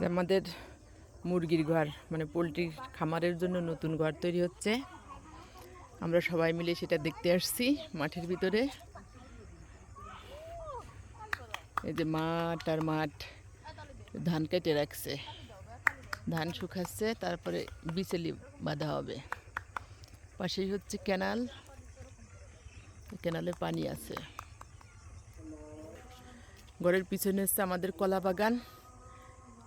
আমাদের মুরগির ঘর মানে পোলট্রির খামারের জন্য নতুন ঘর তৈরি হচ্ছে। আমরা সবাই মিলে সেটা দেখতে আসছি মাঠের ভিতরে। এই যে মাঠ আর মাঠ, ধান কেটে রাখছে, ধান শুকাচ্ছে, তারপরে বিচেলি বাঁধা হবে। পাশেই হচ্ছে ক্যানাল, ক্যানালে পানি আছে। ঘরের পিছনে হচ্ছে আমাদের কলা বাগান।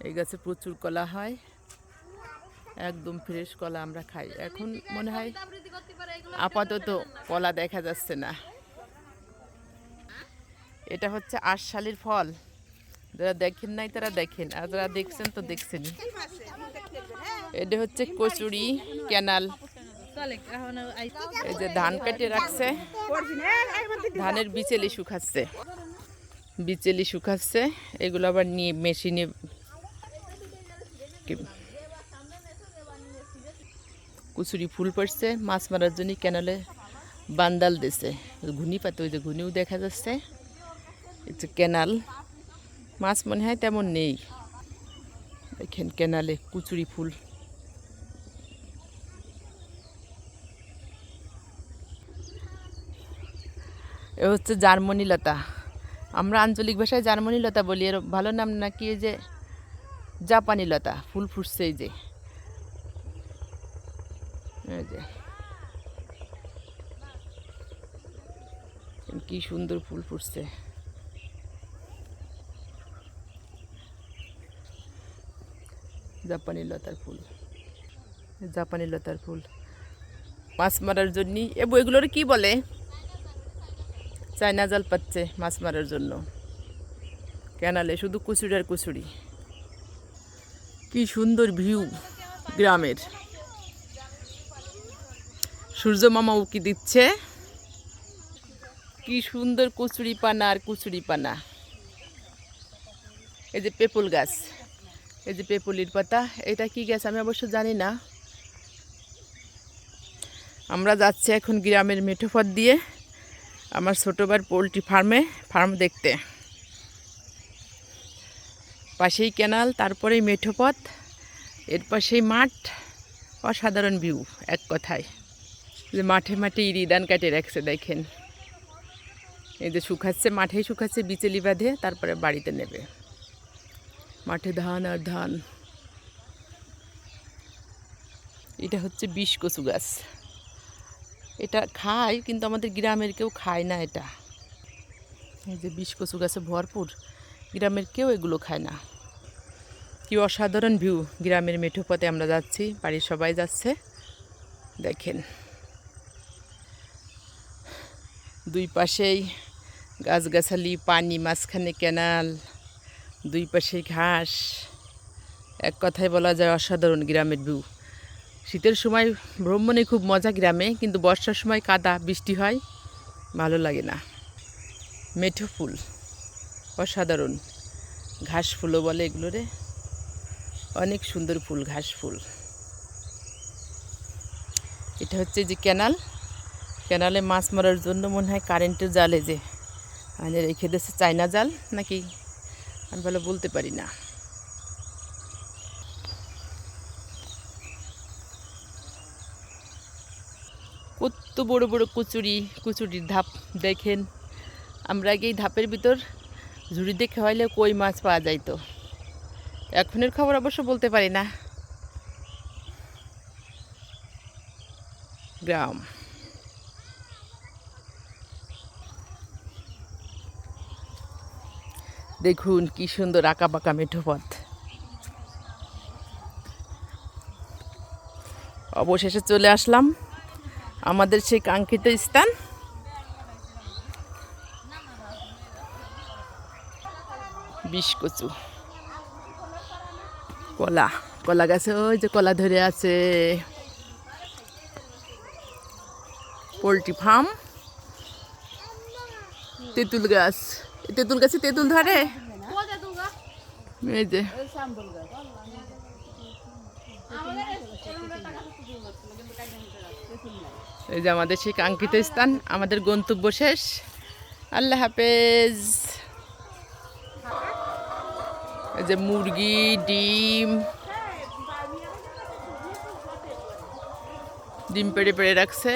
এই গাছে প্রচুর কলা হয়, একদম ফ্রেশ কলা আমরা খাই। এখন মনে হয় আপাতত কলা দেখা যাচ্ছে না। এটা হচ্ছে আষশালির ফল, যারা দেখেন নাই তারা দেখেন, আর যারা দেখছেন তো দেখছেনই। এটা হচ্ছে কচুরি ক্যানাল। এই যে ধান কেটে রাখছে, ধানের বিচেলি শুকাচ্ছে, বিচেলি শুকাচ্ছে। এগুলো আবার নিয়ে মেশিনে কুচুরি ফুল পড়ছে, মাছ মারার জন্য ক্যানালে বান্দাল দিছে। ঘুনি পাতে, ওই যে ঘুনিও দেখা যাচ্ছে। এটা ক্যানাল, মাছ মনে হয় তেমন নেই। দেখেন ক্যানালে কুচুরি ফুল। এ হচ্ছে জার্মানি লতা, আমরা আঞ্চলিক ভাষায় জার্মানি লতা বলি, এর ভালো নাম নাকি এই যে জাপানি লতা। ফুল ফুটছে এই যে, এই যে কি সুন্দর ফুল ফুটছে। জাপানি লতার ফুল, জাপানি লতার ফুল মাছ মারার জন্য। এগুলোর কি বলে? চায়না জাল পাচ্ছে মাছ মারার জন্য। ক্যানালে শুধু কুচুরি আর কুচুরি। কি সুন্দর ভিউ গ্রামের। সূর্য মামা উকি দিচ্ছে। কি সুন্দর কচুরি পানা আর কুচুরি পানা। এই যে পেপুল গাছ, এই যে পেপুলির পাতা। এটা কি গাছ আমি অবশ্য জানি না। আমরা যাচ্ছি এখন গ্রামের মেঠো পথ দিয়ে আমার ছোটবার পোলট্রি ফার্ম দেখতে। পাশেই ক্যানাল, তারপরেই মেঠো পথ, এর পাশেই মাঠ। অসাধারণ ভিউ এক কথায়। যে মাঠে মাঠে ইরি ধান কাটে রাখছে দেখেন। এই যে শুকাচ্ছে, মাঠেই শুকাচ্ছে, বিচেলি বাঁধে, তারপরে বাড়িতে নেবে। মাঠে ধান আর ধান। এটা হচ্ছে বিষ কচু গাছ। এটা খায়, কিন্তু আমাদের গ্রামের কেউ খায় না এটা। এই যে বিষ কচু গাছে ভরপুর, গ্রামের কেউ এগুলো খায় না। কি অসাধারণ ভিউ। গ্রামের মেঠো পথে আমরা যাচ্ছি, বাড়ির সবাই যাচ্ছে। দেখেন দুই পাশেই গাছগাছালি, পানি, মাঝখানে ক্যানাল, দুই পাশে ঘাস। এক কথায় বলা যায় অসাধারণ গ্রামের ভিউ। শীতের সময় ভ্রমণে খুব মজা গ্রামে, কিন্তু বর্ষার সময় কাদা বৃষ্টি হয়, ভালো লাগে না। মেঠো ফুল অসাধারণ, ঘাস ফুলও বলে এগুলোরে। অনেক সুন্দর ফুল, ঘাস ফুল। এটা হচ্ছে যে ক্যানাল, ক্যানালে মাছ মারার জন্য মনে হয় কারেন্টের জালে যে আনে রেখে দিয়েছে, চায়না জাল নাকি আমি ভালো বলতে পারি না। কত বড় বড় কুচুরির ধাপ দেখেন। আমরা আগে এই ধাপের ভিতর ঝুড়ি দেখে হইলে কই মাছ পাওয়া যাইতো। এখনের খবর অবশ্য বলতে পারি না। গ্রাম, দেখুন কি সুন্দর আঁকা বাঁকা মেঠো পথ। অবশেষে চলে আসলাম আমাদের সেই কাঙ্ক্ষিত স্থান। বিষ কচু, কলা, কলা গাছে ওই যে কলা ধরে আছে। পোলট্রি ফার্ম, তেঁতুল গাছ, তেঁতুল গাছে তেঁতুল ধরে। এই যে এই যে আমাদের সেই কাঙ্ক্ষিত স্থান, আমাদের গন্তব্য শেষ। আল্লাহ হাফেজ। এই যে মুরগি, ডিম ডিম পেড়ে পেড়ে রাখছে।